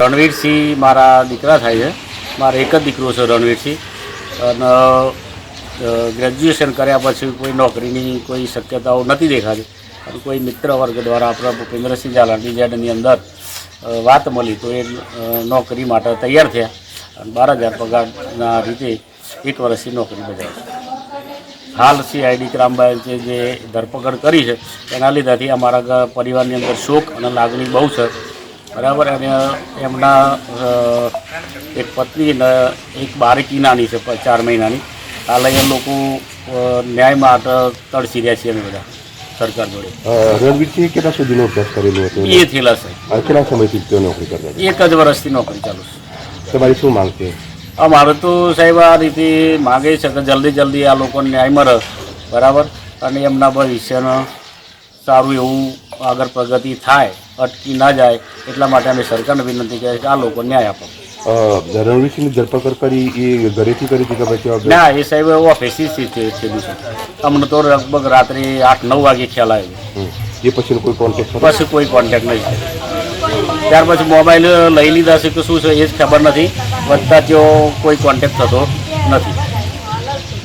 રણવીરસિંહ મારા દીકરા થાય છે. મારો એક જ દીકરો છે રણવીરસિંહ. અને ગ્રેજ્યુએશન કર્યા પછી કોઈ નોકરીની કોઈ શક્યતાઓ નથી દેખાતી. અને કોઈ મિત્ર વર્ગ દ્વારા આપણા ભૂપેન્દ્રસિંહ ઝાલા DZ ની અંદર વાત મળી તો એ નોકરી માટે તૈયાર થયા અને 12,000 પગારના રીતે 1 વર્ષની નોકરી બજાવી. હાલ CID ક્રાઇમ છે જે ધરપકડ કરી છે એના લીધેથી અમારા પરિવારની અંદર શોક અને લાગણી બહુ છે. બરાબર. અને એમના એક પત્ની અને એક બાળકી નાની છે 4 મહિનાની. હાલ અહીંયા લોકો ન્યાય માટે તડસી રહ્યા છીએ અમે બધા સરકાર જોડે. રણવીરસિંહ કેટલા સુધીનો અભ્યાસ કરેલો હતો? એ થયેલા છે. કેટલા સમયથી તેઓ નોકરી કરતા હતા? 1 જ વર્ષથી નોકરી ચાલુ છે. તમારી શું માંગ છે? અમારે તો સાહેબ આ રીતે માગે છે કે જલ્દી આ લોકોને ન્યાય મળે. બરાબર. અને એમના ભવિષ્યનો સારું એવું આગળ પ્રગતિ થાય, અટકી ના જાય એટલા માટે અમે સરકારને વિનંતી કરીએ કે આ લોકો ન્યાય આપો. રણવીરસિંહની ધરપકડ કરી એ ઘરેથી કરી હતી કે પછી? ના, એ સાહેબ ઓફિસથી થયેલું છે. અમને તો લગભગ રાત્રે 8-9 વાગે ખ્યાલ આવ્યો. એ પછી કોઈ કોન્ટેક્ટ? પછી કોઈ કોન્ટેક્ટ નહીં. ત્યાર પછી મોબાઈલ લઈ લીધા છે કે શું છે એ જ ખબર નથી. વધતા તેઓ કોઈ કોન્ટેક્ટ થતો નથી.